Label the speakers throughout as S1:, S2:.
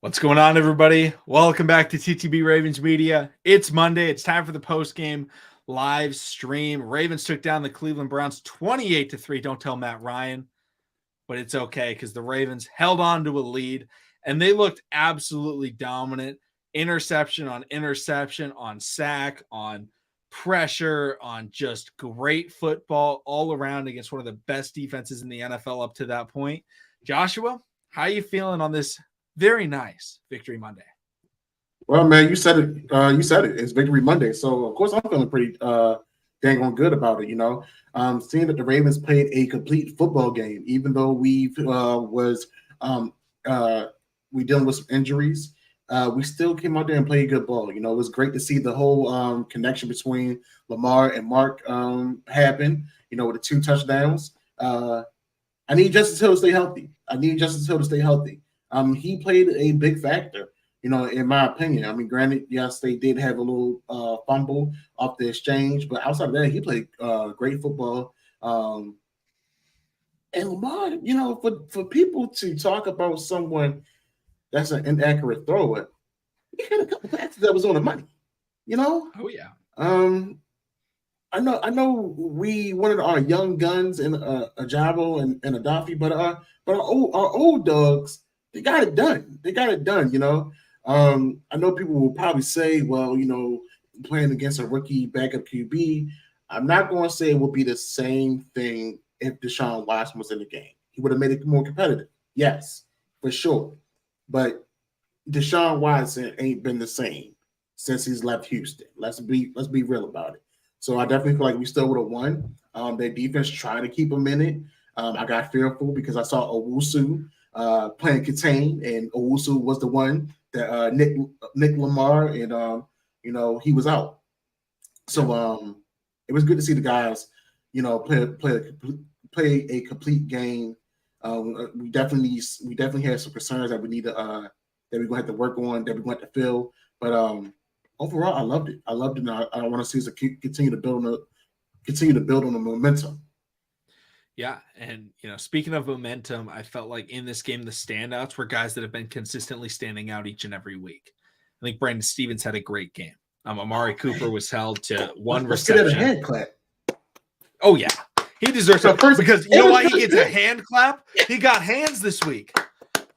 S1: What's going on, everybody? Welcome back to TTB Ravens Media. It's Monday. It's time for the post-game live stream. Ravens took down the Cleveland Browns 28-3. Don't tell Matt Ryan, but it's okay because the Ravens held on to a lead, and they looked absolutely dominant. Interception on sack, on pressure, on just great football all around against one of the best defenses in the NFL up to that point. Joshua, how are you feeling on this very nice Victory Monday?
S2: Well, man, you said it. It's Victory Monday, so of course I'm feeling pretty dang on good about it. Seeing that the Ravens played a complete football game, even though we dealing with some injuries, we still came out there and played good ball. It was great to see the whole connection between Lamar and Mark happen. With the 2 touchdowns. I need Justice Hill to stay healthy. He played a big factor, in my opinion. I mean, granted, yes, they did have a little fumble off the exchange, but outside of that, he played great football. And Lamar, for people to talk about someone that's an inaccurate thrower, he had a couple passes that was on the money,
S1: Oh, yeah.
S2: I know we wanted our young guns in Ajabo and Adafi, but our old dogs, they got it done. I know people will probably say, well, playing against a rookie backup QB, I'm not going to say it will be the same thing if Deshaun Watson was in the game. He would have made it more competitive. Yes, for sure. But Deshaun Watson ain't been the same since he's left Houston. Let's be real about it. So I definitely feel like we still would have won. Their defense tried to keep them in it. I got fearful because I saw Owusu playing contain, and Owusu was the one that Nick Lamar, and he was out. So it was good to see the guys, play a complete game. We definitely had some concerns that we need to that we're gonna have to work on, that we're going to have to fill. But overall, I loved it. And I want to see us continue to build on the momentum.
S1: Yeah, and speaking of momentum, I felt like in this game the standouts were guys that have been consistently standing out each and every week. I think Brandon Stevens had a great game. Amari Cooper was held to one reception.
S2: Let's get a hand clap.
S1: Oh yeah, he deserves it because you know why he gets a hand clap? He got hands this week.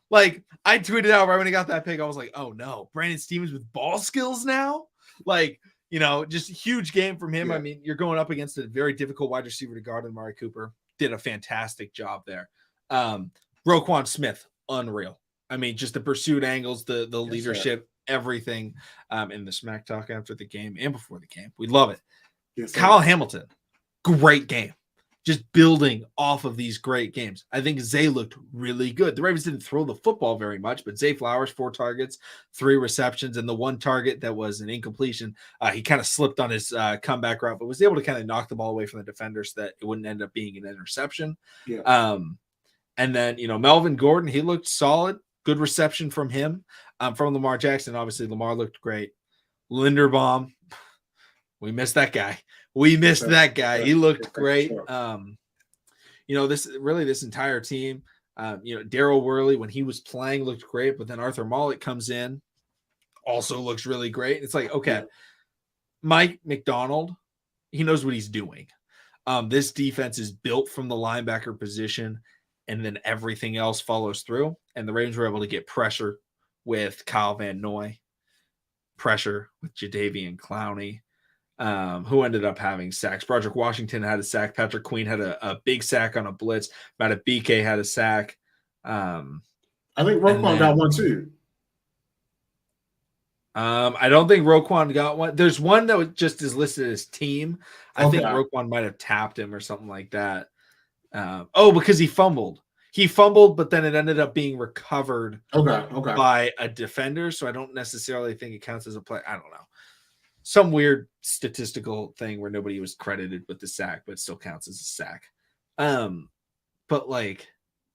S1: Like I tweeted out right when he got that pick, I was like, "Oh no, Brandon Stevens with ball skills now!" Like just a huge game from him. Yeah. I mean, you're going up against a very difficult wide receiver to guard, Amari Cooper. Did a fantastic job there. Roquan Smith, unreal. I mean, just the pursuit angles, the leadership, everything in the smack talk after the game and before the game. We love it. Yes, Kyle Hamilton, great game. Just building off of these great games. I think Zay looked really good. The Ravens didn't throw the football very much, but Zay Flowers, 4 targets, 3 receptions, and the 1 target that was an incompletion. He kind of slipped on his comeback route, but was able to kind of knock the ball away from the defender so that it wouldn't end up being an interception. Yeah. And then, Melvin Gordon, he looked solid. Good reception from him. From Lamar Jackson, obviously, Lamar looked great. Linderbaum, we missed that guy. He looked great. This entire team, Daryl Worley, when he was playing, looked great, but then Arthur Maulet comes in, also looks really great. It's like, okay, Mike McDonald, he knows what he's doing. This defense is built from the linebacker position, and then everything else follows through. And the Ravens were able to get pressure with Kyle Van Noy, pressure with Jadeveon Clowney. Who ended up having sacks. Broderick Washington had a sack. Patrick Queen had a big sack on a blitz. Matt BK had a sack.
S2: I think Roquan got one too.
S1: I don't think Roquan got one. There's one that just is listed as team. I think Roquan might have tapped him or something like that. Because he fumbled. He fumbled, but then it ended up being recovered by a defender. So I don't necessarily think it counts as a play. I don't know. Some weird statistical thing where nobody was credited with the sack, but it still counts as a sack. But like,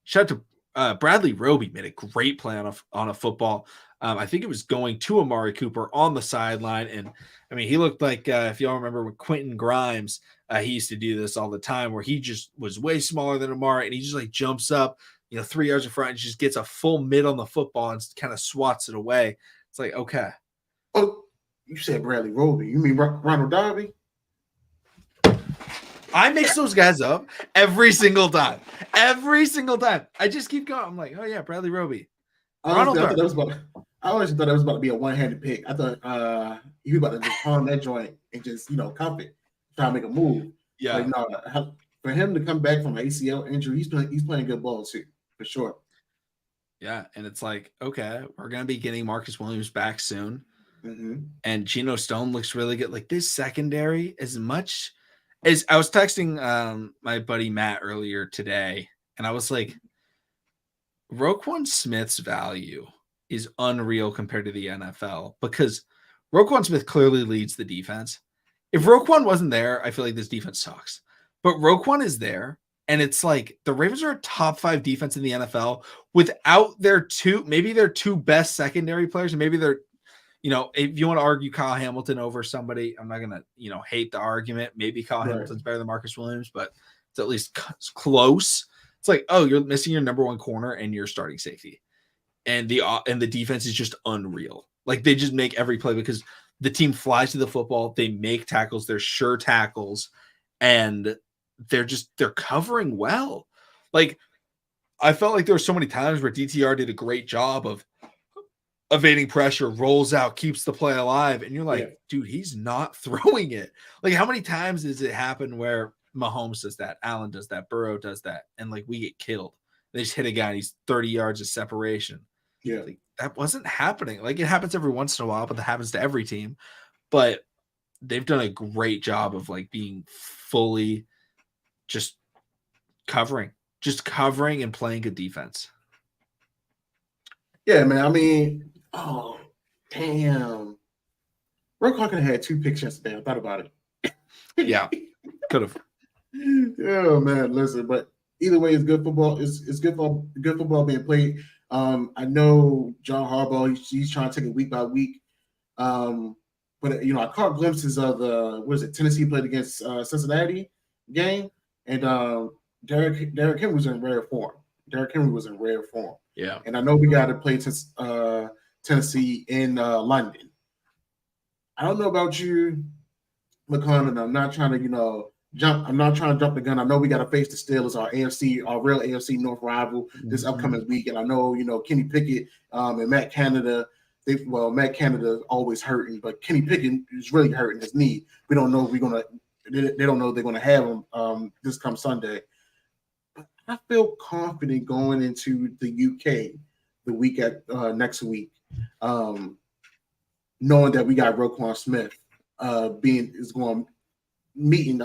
S1: shout out to Bradley Roby made a great play on a football. I think it was going to Amari Cooper on the sideline, and I mean, he looked like if y'all remember with Quentin Grimes, he used to do this all the time, where he just was way smaller than Amari, and he just like jumps up, 3 yards in front and just gets a full mid on the football and kind of swats it away. It's like, okay.
S2: Oh, you said Bradley Roby. You mean Ronald Darby?
S1: I mix those guys up every single time. Every single time. I just keep going. I'm like, oh yeah, Bradley Roby.
S2: Honestly, I honestly thought that was about to be a one-handed pick. I thought he was about to just palm that joint and just cuff it, try to make a move.
S1: Yeah.
S2: Like, no, for him to come back from an ACL injury, he's playing good ball too, for sure.
S1: Yeah, and it's like, okay, we're gonna be getting Marcus Williams back soon, and Geno Stone looks really good. Like this secondary, as much as I was texting my buddy Matt earlier today, and I was like, Roquan Smith's value is unreal compared to the NFL because Roquan Smith clearly leads the defense. If Roquan wasn't there, I feel like this defense sucks. But Roquan is there, and it's like the Ravens are a top 5 defense in the NFL without their two best secondary players, and maybe they're, if you want to argue Kyle Hamilton over somebody, I'm not gonna, hate the argument. Maybe Kyle Hamilton's better than Marcus Williams, but it's at least close. It's like, oh, you're missing your number 1 corner and your starting safety, and the defense is just unreal. Like they just make every play because the team flies to the football, they make tackles, they're sure tackles, and they're covering well. Like I felt like there were so many times where DTR did a great job of evading pressure, rolls out, keeps the play alive, and you're like, dude, he's not throwing it. Like how many times does it happen where Mahomes does that, Allen does that, Burrow does that, and like we get killed? They just hit a guy and he's 30 yards of separation.
S2: Yeah,
S1: like, that wasn't happening. Like it happens every once in a while, but that happens to every team. But they've done a great job of like being fully just covering and playing good defense.
S2: Yeah, man. I mean, oh damn, Roquan could have had 2 picks yesterday. I thought about it.
S1: Yeah, could have.
S2: Oh man, listen, but either way, it's good football. It's good football being played. I know John Harbaugh. He's trying to take it week by week. But I caught glimpses of Tennessee played against Cincinnati game, and Derrick Henry was in rare form. Yeah, and I know we got to play Tennessee in London. I don't know about you, McConnell. I'm not trying to jump. I'm not trying to jump the gun. I know we got to face the Steelers, our real AFC North rival this upcoming week, and I know Kenny Pickett and Matt Canada. Matt Canada always hurting, but Kenny Pickett is really hurting his knee. We don't know if they don't know they're gonna have him this come Sunday. But I feel confident going into the UK the week next week, knowing that we got Roquan Smith meeting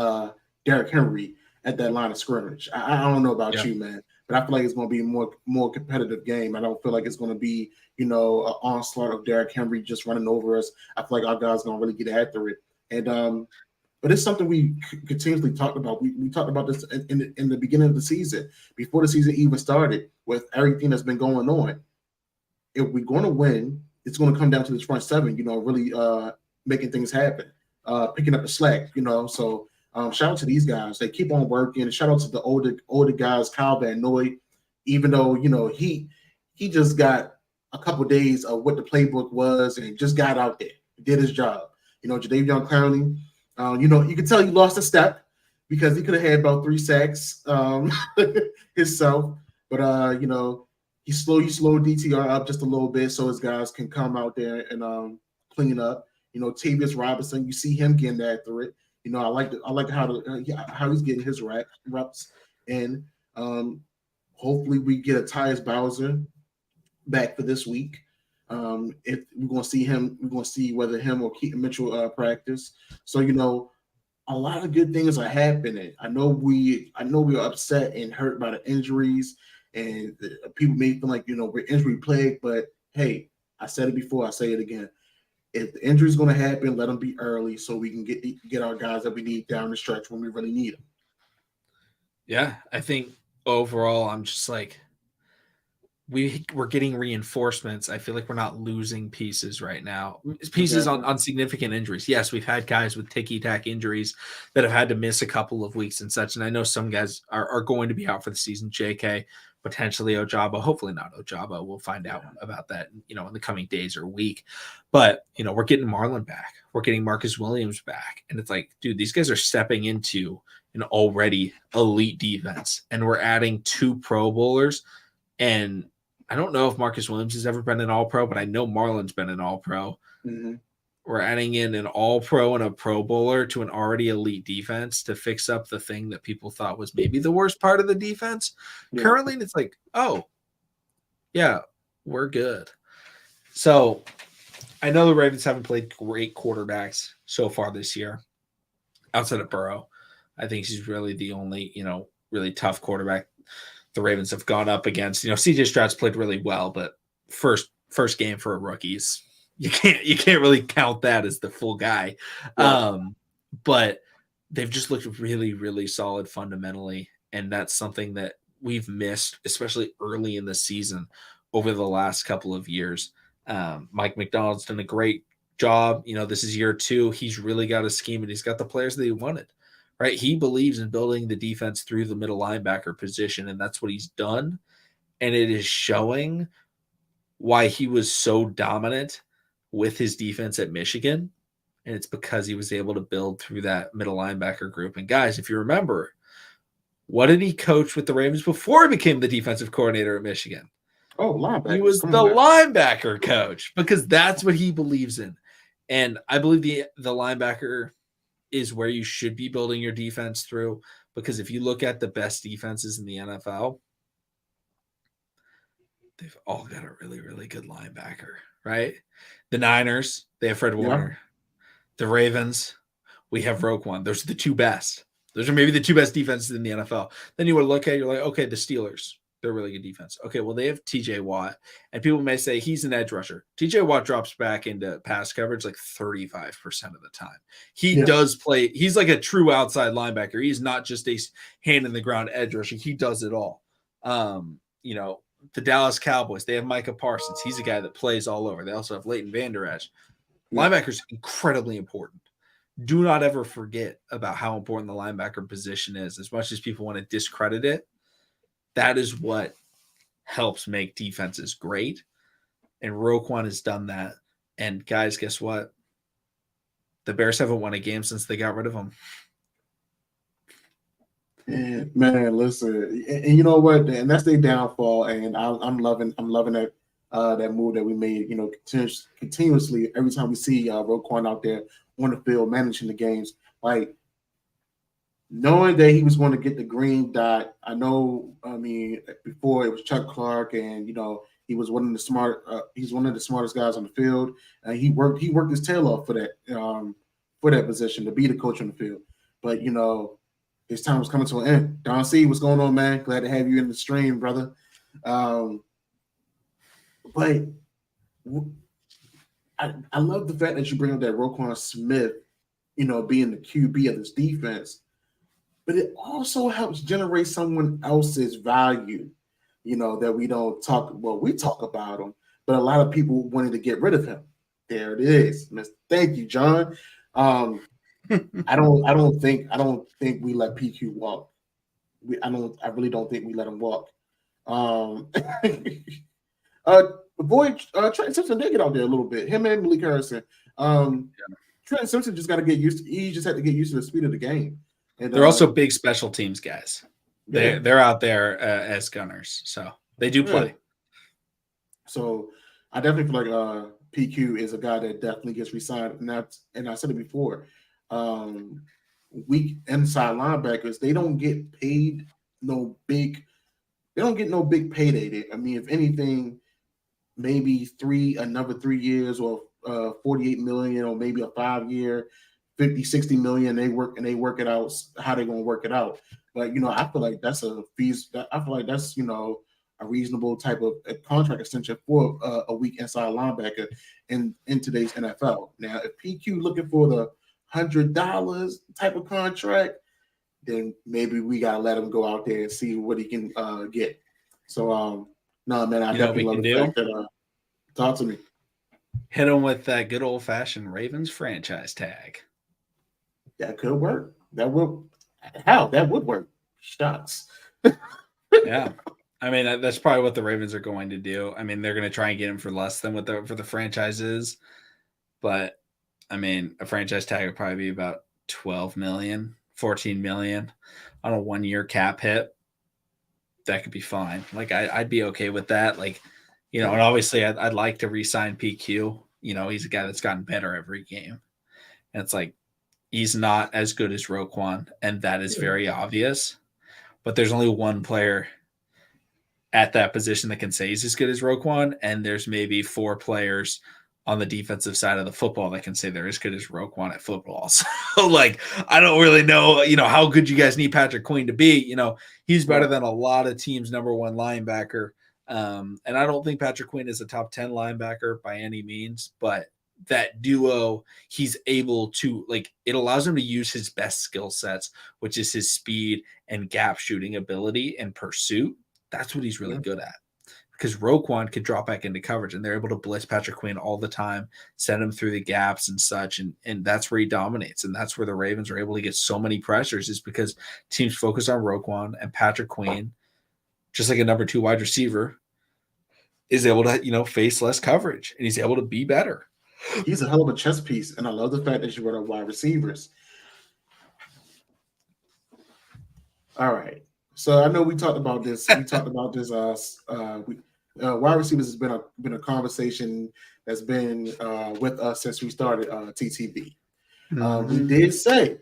S2: Derrick Henry at that line of scrimmage. I don't know about you, man, but I feel like it's going to be a more competitive game. I don't feel like it's going to be, an onslaught of Derrick Henry just running over us. I feel like our guys are going to really get after it. And but it's something we continuously talked about. We talked about this in the beginning of the season, before the season even started, with everything that's been going on. If we're going to win, it's going to come down to this front seven, really making things happen, picking up the slack, So shout out to these guys. They keep on working. Shout out to the older guys, Kyle Van Noy, even though, he just got a couple of days of what the playbook was and just got out there, did his job. Jadeveon Clowney, you can tell he lost a step because he could have had about 3 sacks himself. But, he slowed DTR up just a little bit so his guys can come out there and clean up. Tavius Robinson, you see him getting after it. I like how he's getting his reps. And hopefully we get a Tyus Bowser back for this week. If we're gonna see him, we're gonna see whether him or Keaton Mitchell practice. So a lot of good things are happening. I know we are upset and hurt by the injuries, and people may feel like we're injury plagued. But hey, I said it before, I say it again. If the injury is going to happen, let them be early so we can get our guys that we need down the stretch when we really need them. Yeah,
S1: I think overall, I'm just like, we're getting reinforcements. I feel like we're not losing pieces right now. Pieces on significant injuries. Yes, we've had guys with ticky-tack injuries that have had to miss a couple of weeks and such. And I know some guys are going to be out for the season. JK, potentially Ojabo, hopefully not Ojabo. We'll find out about that, in the coming days or week. But, we're getting Marlon back. We're getting Marcus Williams back. And it's like, dude, these guys are stepping into an already elite defense. And we're adding 2 Pro Bowlers. And I don't know if Marcus Williams has ever been an All-Pro, but I know Marlon's been an All-Pro.
S2: Mm-hmm.
S1: We're adding in an All-Pro and a Pro Bowler to an already elite defense to fix up the thing that people thought was maybe the worst part of the defense. Yeah. Currently, it's like, oh, yeah, we're good. So I know the Ravens haven't played great quarterbacks so far this year outside of Burrow. I think he's really the only, really tough quarterback the Ravens have gone up against. CJ Stroud's played really well, but first game for a rookies. You can't really count that as the full guy. Yeah. But they've just looked really, really solid fundamentally. And that's something that we've missed, especially early in the season over the last couple of years. Mike McDonald's done a great job. This is year 2. He's really got a scheme and he's got the players that he wanted, right? He believes in building the defense through the middle linebacker position, and that's what he's done. And it is showing why he was so dominant with his defense at Michigan. And it's because he was able to build through that middle linebacker group. And guys, if you remember, what did he coach with the Ravens before he became the defensive coordinator at Michigan?
S2: Oh, linebacker.
S1: He was the linebacker coach because that's what he believes in. And I believe the linebacker is where you should be building your defense through, because if you look at the best defenses in the NFL, they've all got a really, really good linebacker, right? The Niners, they have Fred Warner. The Ravens, we have Roquan. Those are the 2 best. Those are maybe the 2 best defenses in the NFL. Then you would look at it, you're like, okay, the Steelers, they're really good defense. Okay, well, they have TJ Watt. And people may say he's an edge rusher. TJ Watt drops back into pass coverage like 35% of the time. He does play. He's like a true outside linebacker. He's not just a hand in the ground edge rusher. He does it all. The Dallas Cowboys, they have Micah Parsons. He's a guy that plays all over. They also have Leighton Vander Esch. Linebackers incredibly important. Do not ever forget about how important the linebacker position is. As much as people want to discredit it, that is what helps make defenses great. And Roquan has done that. And guys, guess what? The Bears haven't won a game since they got rid of him.
S2: Man, listen, and you know what? And that's their downfall. And I'm loving that that move that we made. Continuously every time we see Roquan out there on the field managing the games, like knowing that he was going to get the green dot. I know. I mean, before it was Chuck Clark, and he was one of the he's one of the smartest guys on the field, and he worked his tail off for that position to be the coach on the field. But his time was coming to an end. Don C, what's going on, man? Glad to have you in the stream, brother. But I love the fact that you bring up that Roquan Smith, being the QB of this defense. But it also helps generate someone else's value, that we don't talk. Well, we talk about him, but a lot of people wanted to get rid of him. There it is. Thank you, John. I don't think we let PQ walk. I really don't think we let him walk. Trent Simpson did get out there a little bit. Him and Malik Harrison. Trent Simpson just got to get used to. He just had to get used to the speed of the game. And
S1: they're also big special teams guys. They're out there as gunners, so they do play.
S2: Yeah. So I definitely feel like PQ is a guy that definitely gets re-signed, and I said it before. Weak inside linebackers, they don't get paid They don't get no big payday. I mean, if anything, maybe another 3 years or $48 million, or maybe a 5-year, $50-60 million. They work it out how they're gonna work it out. But I feel like that's a reasonable type of a contract extension for a weak inside linebacker in today's NFL. Now, if PQ looking for the $100 type of contract, then maybe we gotta let him go out there and see what he can get. So, no, man, I definitely love the fact that talk to me.
S1: Hit him with that good old fashioned Ravens franchise tag.
S2: That could work. That would work. Shucks.
S1: Yeah. I mean, that's probably what the Ravens are going to do. I mean, they're going to try and get him for less than what for the franchise is. But, I mean, a franchise tag would probably be about 12 million, 14 million on a 1-year cap hit. That could be fine. Like, I'd be okay with that. Like, and obviously I'd like to re-sign PQ. He's a guy that's gotten better every game. And it's like, he's not as good as Roquan, and that is very obvious. But there's only one player at that position that can say he's as good as Roquan, and there's maybe 4 players on the defensive side of the football that can say they're as good as Roquan at football. So, like, I don't really know, how good you guys need Patrick Queen to be. He's better than a lot of teams' number 1 linebacker. And I don't think Patrick Queen is a top 10 linebacker by any means, but that duo, he's able to, like, it allows him to use his best skill sets, which is his speed and gap shooting ability and pursuit. That's what he's really good at. Because Roquan could drop back into coverage, and they're able to blitz Patrick Queen all the time, send him through the gaps and such, and that's where he dominates. And that's where the Ravens are able to get so many pressures, is because teams focus on Roquan, and Patrick Queen, just like a number 2 wide receiver, is able to, face less coverage, and he's able to be better.
S2: He's a hell of a chess piece, and I love the fact that you brought up wide receivers. All right. So I know we talked about this. Wide receivers has been a conversation that's been with us since we started TTB. We did say,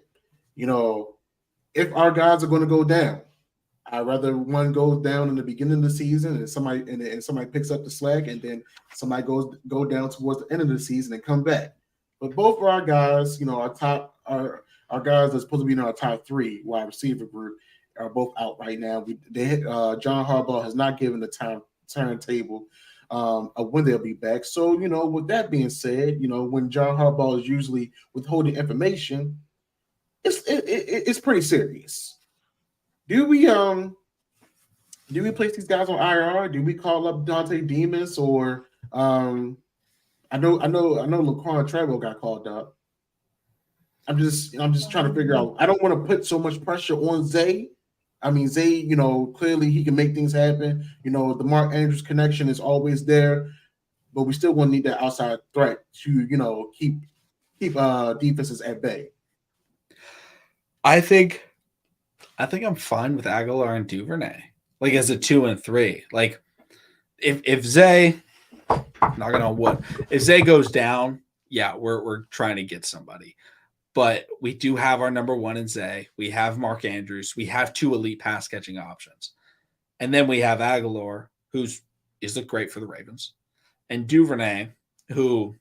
S2: if our guys are going to go down, I'd rather one goes down in the beginning of the season and somebody picks up the slack, and then somebody go down towards the end of the season and come back. But both of our guys, our guys that's supposed to be in our top 3 wide receiver group are both out right now. John Harbaugh has not given the timetable of when they'll be back. So, with that being said, when John Harbaugh is usually withholding information, it's pretty serious. Do we place these guys on IR? Do we call up Dante Demas, or I know Laquan Treadwell got called up. I'm just trying to figure out. I don't want to put so much pressure on Zay. I mean, Zay, clearly he can make things happen. The Mark Andrews connection is always there, but we still want to need that outside threat to, keep defenses at bay.
S1: I think I'm fine with Aguilar and Duvernay, like as a 2 and 3. Like if Zay, knocking on wood, if Zay goes down, yeah, we're trying to get somebody. But we do have our number 1 in Zay. We have Mark Andrews. We have 2 elite pass catching options. And then we have Aguilar, who's looked great for the Ravens, and Duvernay, who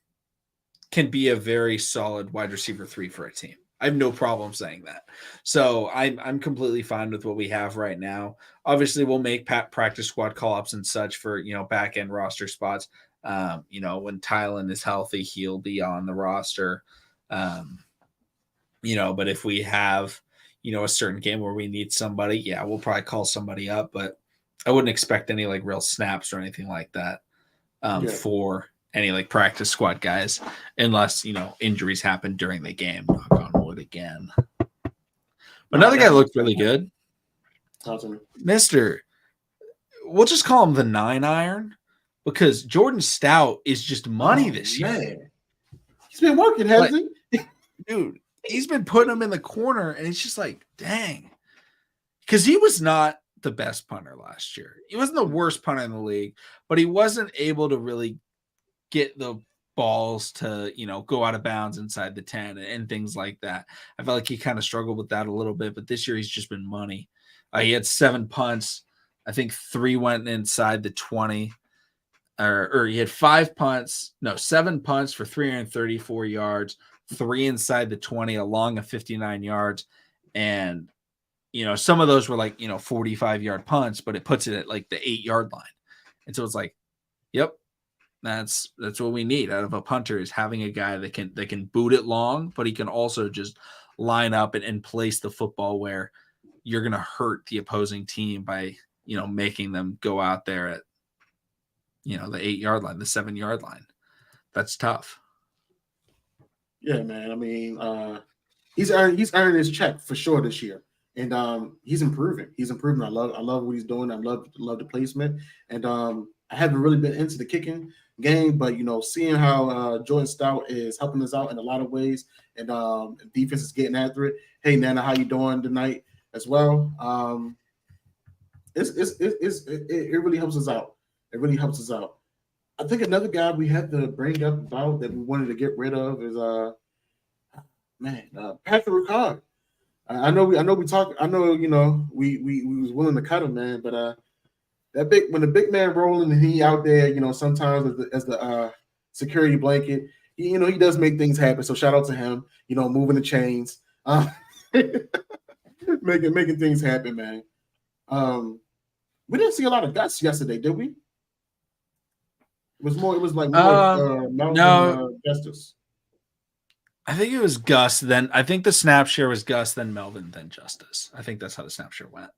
S1: can be a very solid wide receiver 3 for a team. I have no problem saying that. So I'm completely fine with what we have right now. Obviously, we'll make practice squad call-ups and such for, back-end roster spots. When Tylen is healthy, he'll be on the roster. But if we have, a certain game where we need somebody, yeah, we'll probably call somebody up, but I wouldn't expect any like real snaps or anything like that for any like practice squad guys, unless, injuries happen during the game. Knock on wood again. But another guy looked really good. We'll just call him the 9-iron, because Jordan Stout is just money this year.
S2: He's been working, hasn't he?
S1: Dude, he's been putting him in the corner, and it's just like, dang. Because he was not the best punter last year. He wasn't the worst punter in the league, but he wasn't able to really get the balls to, go out of bounds inside the 10 and things like that. I felt like he kind of struggled with that a little bit, but this year he's just been money. He had 7 punts. I think 3 went inside the 20. Or he had 7 punts for 334 yards, 3 inside the 20 along 59 yards. And, some of those were like, 45-yard punts, but it puts it at like the 8-yard line. And so it's like, yep, that's what we need out of a punter, is having a guy that can boot it long, but he can also just line up and place the football where you're going to hurt the opposing team by, making them go out there at, the 8-yard line, the 7-yard line. That's tough.
S2: Yeah, man. I mean, he's earned his check for sure this year. and he's improving. He's improving. I love what he's doing. I love the placement, and I haven't really been into the kicking game, but seeing how Jordan Stout is helping us out in a lot of ways, and defense is getting after it. Hey Nana, how you doing tonight as well? It really helps us out. It really helps us out. I think another guy we had to bring up about that we wanted to get rid of is Patrick Ricard. I know we talked. I know we was willing to cut him, man, but when the big man rolling and he out there, sometimes as the security blanket, he does make things happen. So shout out to him, moving the chains, making things happen, man. We didn't see a lot of guts yesterday, did we? It was like more Melvin Justice.
S1: I think it was Gus. Then I think the snap share was Gus, then Melvin, then Justice. I think that's how the snap share went.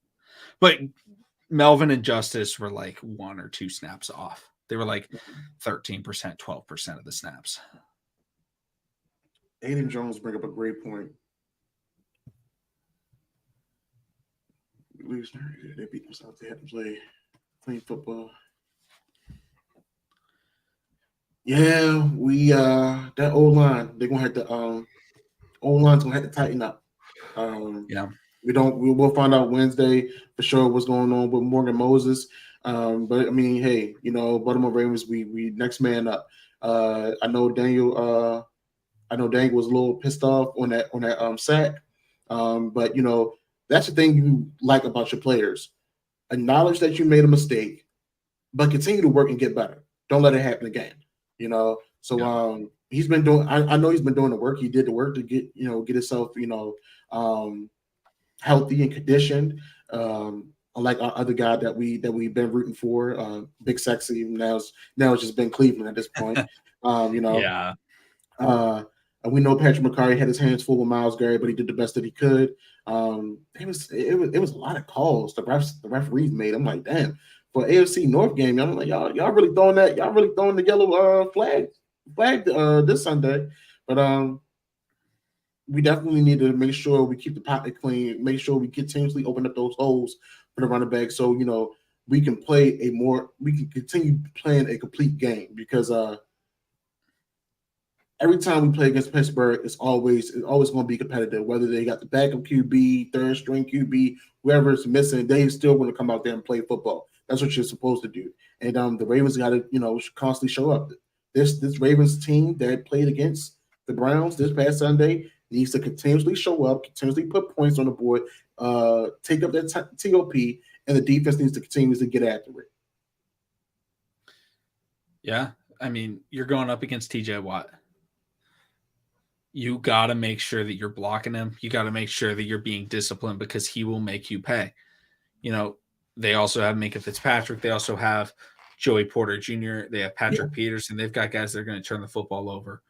S1: But Melvin and Justice were like 1 or 2 snaps off. They were like 13%, 12% of the snaps.
S2: Aiden Jones bring up a great point. They beat themselves. They had to play clean football. Yeah, we that O-line, they're gonna have to O-line's gonna have to tighten up. We'll find out Wednesday for sure what's going on with Morgan Moses. But I mean, hey, Baltimore Ravens, we next man up. I know Daniel was a little pissed off on that sack. But that's the thing you like about your players. Acknowledge that you made a mistake, but continue to work and get better. Don't let it happen again. So he's been doing. I know he's been doing the work. He did the work to get himself healthy and conditioned. Unlike our other guy that we've been rooting for, Big Sexy. Now it's just been Cleveland at this point.
S1: Yeah.
S2: We know Patrick McCarry had his hands full with Myles Garrett, but he did the best that he could. It was a lot of calls the referees made. I'm like, damn. For AFC North game, I'm like, y'all really throwing the yellow flag this Sunday. But we definitely need to make sure we keep the pocket clean, make sure we continuously open up those holes for the running back, so we can continue playing a complete game, because every time we play against Pittsburgh, it's always going to be competitive. Whether they got the backup QB, third string QB, whoever is missing, they still want to come out there and play football. That's what you're supposed to do. And the Ravens got to constantly show up. This Ravens team that played against the Browns this past Sunday needs to continuously show up, continuously put points on the board, take up that TOP, and the defense needs to continuously get after it.
S1: Yeah, I mean, you're going up against TJ Watt. You got to make sure that you're blocking him. You got to make sure that you're being disciplined, because he will make you pay. They also have Minka Fitzpatrick. They also have Joey Porter Jr. They have Patrick Peterson. They've got guys that are going to turn the football over.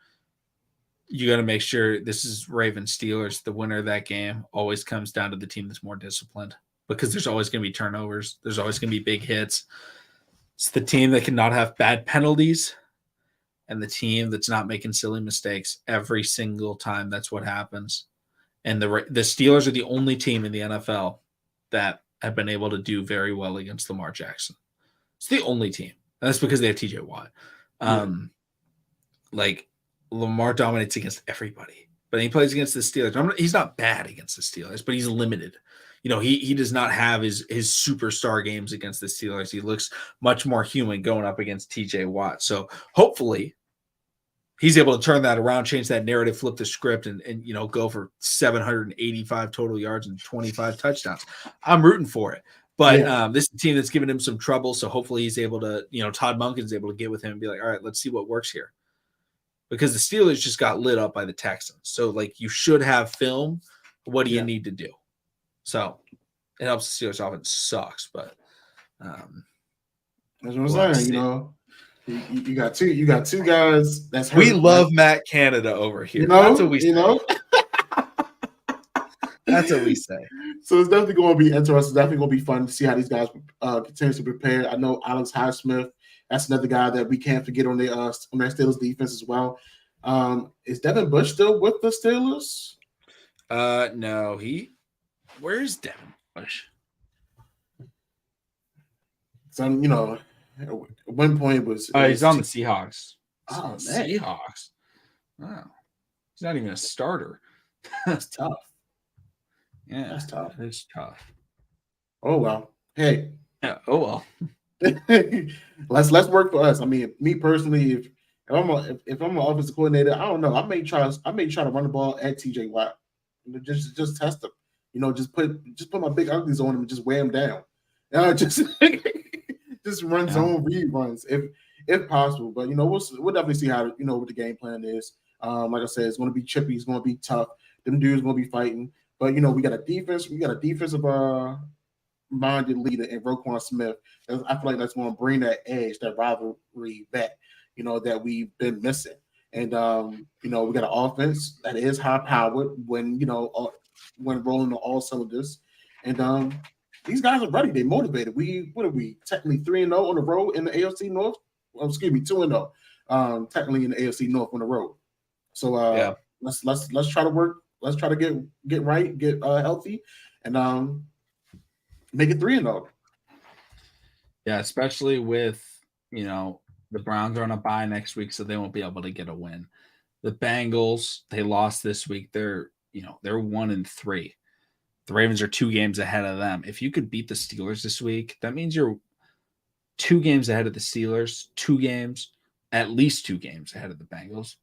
S1: You got to make sure this is Ravens Steelers. The winner of that game always comes down to the team that's more disciplined, because there's always going to be turnovers. There's always going to be big hits. It's the team that cannot have bad penalties, and the team that's not making silly mistakes every single time. That's what happens. And the Steelers are the only team in the NFL that have been able to do very well against Lamar Jackson. It's the only team. And that's because they have TJ Watt. Like, Lamar dominates against everybody, but he plays against the Steelers. He's not bad against the Steelers, but he's limited. He does not have his superstar games against the Steelers. He looks much more human going up against TJ Watt. So hopefully he's able to turn that around, change that narrative, flip the script, and go for 785 total yards and 25 touchdowns. I'm rooting for it. But this is a team that's given him some trouble, so hopefully he's able to, Todd Monken's able to get with him and be like, all right, let's see what works here. Because the Steelers just got lit up by the Texans. So, you should have film. What do you need to do? So, it helps the Steelers offense sucks, but
S2: that's what I'm saying. You got two guys that's hurt.
S1: We love Matt Canada over here. That's what we say. That's what we say.
S2: So it's definitely going to be interesting. It's definitely going to be fun to see how these guys continue to prepare. I know Alex Highsmith. That's another guy that we can't forget on their Steelers defense as well. Is Devin Bush still with the Steelers?
S1: No, he Where's Devin Bush?
S2: Some, at one point it was
S1: He's on the Seahawks.
S2: Oh, man.
S1: Seahawks. Wow. He's not even a starter.
S2: That's tough.
S1: Yeah,
S2: that's tough.
S1: It's tough.
S2: Oh well. Hey.
S1: Yeah. Oh well.
S2: let's work for us. I mean, me personally, if I'm an offensive coordinator, I don't know. I may try to run the ball at TJ Watt. Just test him. Just put my big uglies on him and just wear him down. Just run zone read runs if possible. But we'll definitely see how what the game plan is. Like I said, it's going to be chippy. It's going to be tough. Them dudes going to be fighting. But we got a defense. We got a defensive minded leader in Roquan Smith. I feel like that's going to bring that edge, that rivalry back. That we've been missing. And we got an offense that is high powered when rolling on all cylinders. And these guys are ready. They're motivated. What are we technically 3-0 on the road in the AFC North? Well, excuse me, 2-0. Technically in the AFC North on the road. So let's try to work. Let's try to get right, get healthy, and make it 3-0.
S1: Yeah, especially with the Browns are on a bye next week, so they won't be able to get a win. The Bengals, they lost this week. They're 1-3. The Ravens are 2 games ahead of them. If you could beat the Steelers this week, that means you're 2 games ahead of the Steelers, at least 2 games ahead of the Bengals.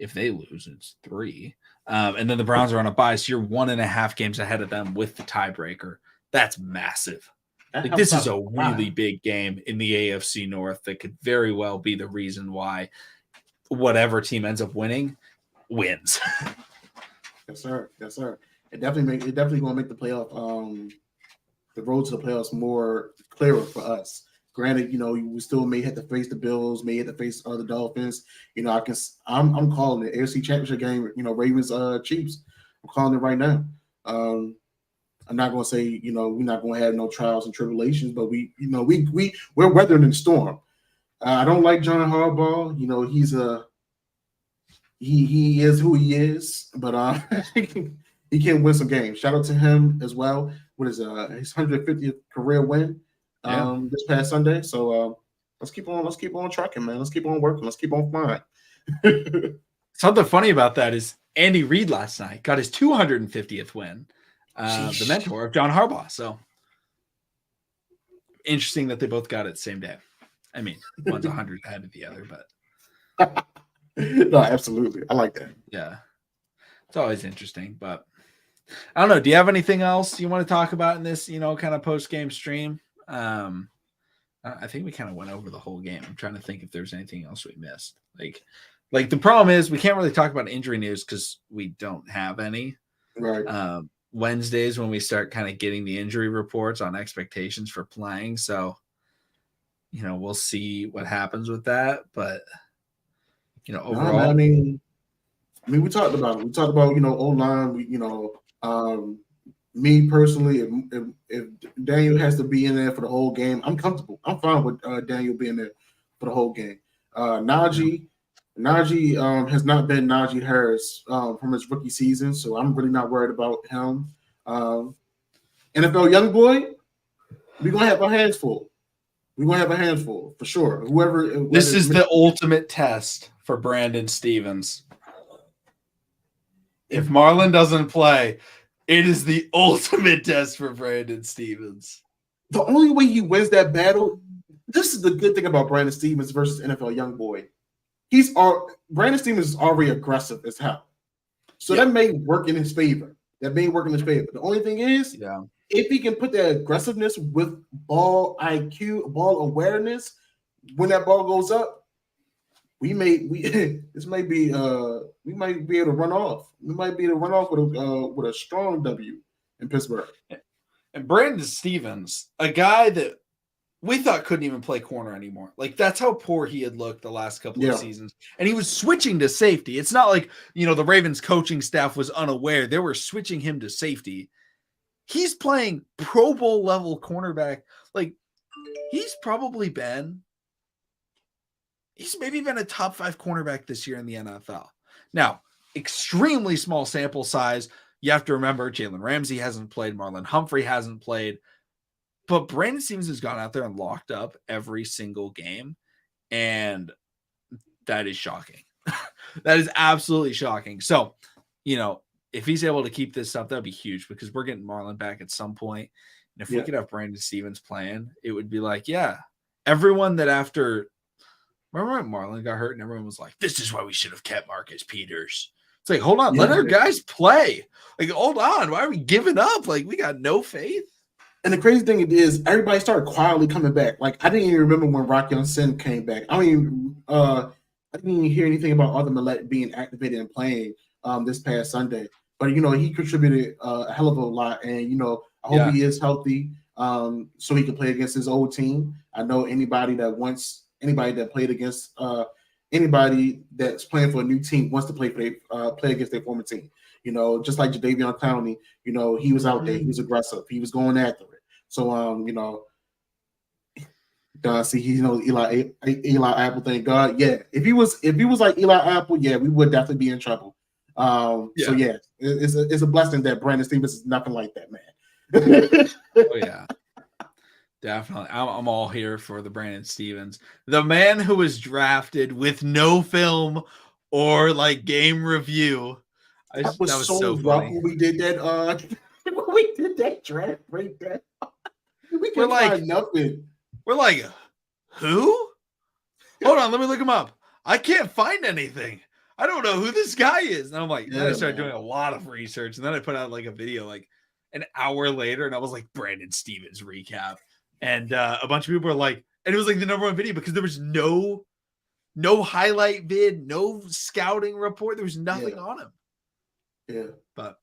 S1: If they lose, it's 3. And then the Browns are on a bye, so you're 1.5 games ahead of them with the tiebreaker. That's massive. This is a really big game in the AFC North that could very well be the reason why whatever team ends up winning wins.
S2: Yes, sir. It definitely going to make the playoff, the road to the playoffs more clearer for us. Granted, we still may have to face the Bills, may have to face the Dolphins. I'm calling it AFC Championship game. Ravens, Chiefs. I'm calling it right now. I'm not going to say we're not going to have no trials and tribulations, but we're weathering the storm. I don't like John Harbaugh. He is who he is, but he can win some games. Shout out to him as well. What is his 150th career win this past Sunday? So let's keep on trucking, man. Let's keep on working. Let's keep on flying.
S1: Something funny about that is Andy Reid last night got his 250th win. The mentor of John Harbaugh. So interesting that they both got it the same day. I mean, one's 100 ahead of the other, but
S2: no, absolutely. I like that.
S1: Yeah. It's always interesting, but I don't know. Do you have anything else you want to talk about in this, kind of post-game stream? I think we kind of went over the whole game. I'm trying to think if there's anything else we missed. Like the problem is we can't really talk about injury news because we don't have any.
S2: Right.
S1: Wednesdays when we start kind of getting the injury reports on expectations for playing. So, we'll see what happens with that. But, overall.
S2: I mean, we talked about it. We talked about, O-line. Me personally, if Daniel has to be in there for the whole game, I'm comfortable. I'm fine with Daniel being there for the whole game. Najee has not been Najee Harris from his rookie season, so I'm really not worried about him. NFL young boy, we're gonna have our hands full. We're gonna have a handful for sure.
S1: This is the ultimate test for Brandon Stevens. If Marlon doesn't play, it is the ultimate test for Brandon Stevens.
S2: The only way he wins that battle, this is the good thing about Brandon Stevens versus NFL young boy. Brandon Stevens is already aggressive as hell. So that may work in his favor. The only thing is, if he can put that aggressiveness with ball IQ, ball awareness, when that ball goes up, we might be able to run off. We might be able to run off with a strong W in Pittsburgh.
S1: And Brandon Stevens, a guy that we thought couldn't even play corner anymore. Like, that's how poor he had looked the last couple of seasons. And he was switching to safety. It's not like, the Ravens coaching staff was unaware. They were switching him to safety. He's playing Pro Bowl level cornerback. Like, he's maybe been a top 5 cornerback this year in the NFL. Now, extremely small sample size. you have to remember Jalen Ramsey hasn't played, Marlon Humphrey hasn't played, but Brandon Stevens has gone out there and locked up every single game, and that is shocking. That is absolutely shocking. So, if he's able to keep this up, that'd be huge because we're getting Marlon back at some point. And if we could have Brandon Stevens playing, it would be like, everyone that remember when Marlon got hurt and everyone was like, this is why we should have kept Marcus Peters. It's like, hold on, let our guys play. Like, hold on. Why are we giving up? Like, we got no faith.
S2: And the crazy thing is, everybody started quietly coming back. Like, I didn't even remember when Rocky Sin came back. I didn't even hear anything about Arthur Millette being activated and playing this past Sunday. But he contributed a hell of a lot, and I hope he is healthy, so he can play against his old team. I know anybody that played against anybody that's playing for a new team wants to play against their former team. Just like Jadeveon Clowney, he was out there, he was aggressive, he was going after it. So see, Eli Apple, thank God. Yeah, if he was like Eli Apple, we would definitely be in trouble. So it's a blessing that Brandon Stevens is nothing like that, man.
S1: Oh yeah, definitely. I'm all here for the Brandon Stevens, the man who was drafted with no film or like game review.
S2: That was so rough when we did that. When we did that draft right there. We couldn't find nothing.
S1: We're like, who? Hold on, let me look him up. I can't find anything. I don't know who this guy is. And I'm like, then I started doing a lot of research. And then I put out like a video like an hour later, and I was like, Brandon Stevens recap. And a bunch of people were like, and it was like the number one video because there was no highlight vid, no scouting report. There was nothing on him.
S2: Yeah.
S1: But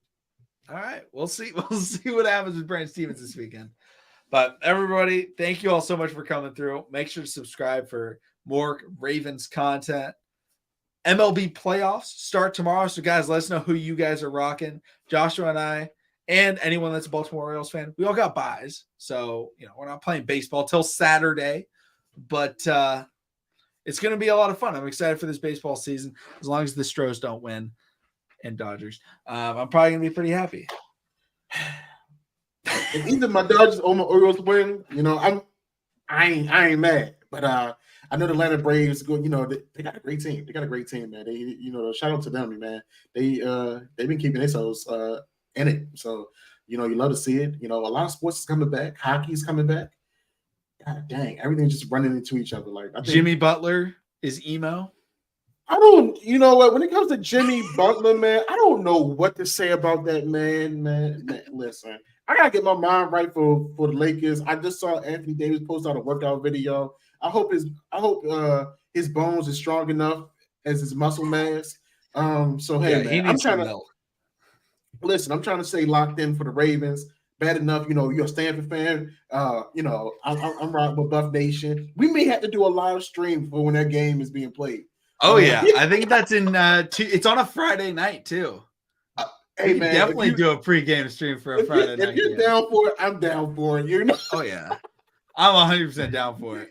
S1: all right, we'll see. We'll see what happens with Brandon Stevens this weekend. But everybody, thank you all so much for coming through. Make sure to subscribe for more Ravens content. MLB playoffs start tomorrow. So, guys, let us know who you guys are rocking. Joshua and I, and anyone that's a Baltimore Orioles fan, we all got buys. So, we're not playing baseball till Saturday. But it's going to be a lot of fun. I'm excited for this baseball season, as long as the Stros don't win and Dodgers. I'm probably going to be pretty happy.
S2: If either my Dodgers or my Orioles win, I ain't mad. But I know the Atlanta Braves go. They got a great team. They got a great team, man. They, shout out to them, man. They've been keeping themselves in it. So, you love to see it. A lot of sports is coming back. Hockey's coming back. God dang, everything's just running into each other. Like, I think
S1: Jimmy Butler is emo.
S2: I don't. You know what? When it comes to Jimmy Butler, man, I don't know what to say about that man. Man, listen. I gotta get my mind right for the Lakers. I just saw Anthony Davis post out a workout video. I hope his bones is strong enough as his muscle mass. So hey, man, I'm trying to stay locked in for the Ravens. Bad enough, you're a Stanford fan. I'm riding with Buff Nation. We may have to do a live stream for when that game is being played.
S1: Oh yeah, I think that's in. It's on a Friday night too.
S2: Hey, man,
S1: definitely do a pregame stream for a Friday night.
S2: If you're down for it, I'm down for it.
S1: Oh yeah, I'm 100% down for it.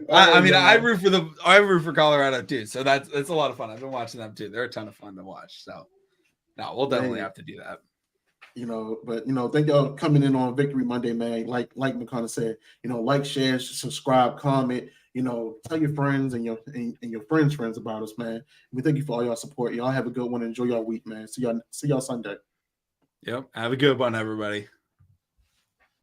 S1: I root for Colorado too, so that's a lot of fun. I've been watching them too. They're a ton of fun to watch. So, no, we'll definitely have to do that.
S2: Thank y'all for coming in on Victory Monday, man. Like McConnell said, like, share, subscribe, comment. Tell your friends and your friends about us, man. We thank you for all y'all support. Y'all have a good one. Enjoy your week, man. See y'all Sunday.
S1: Yep. Have a good one, everybody.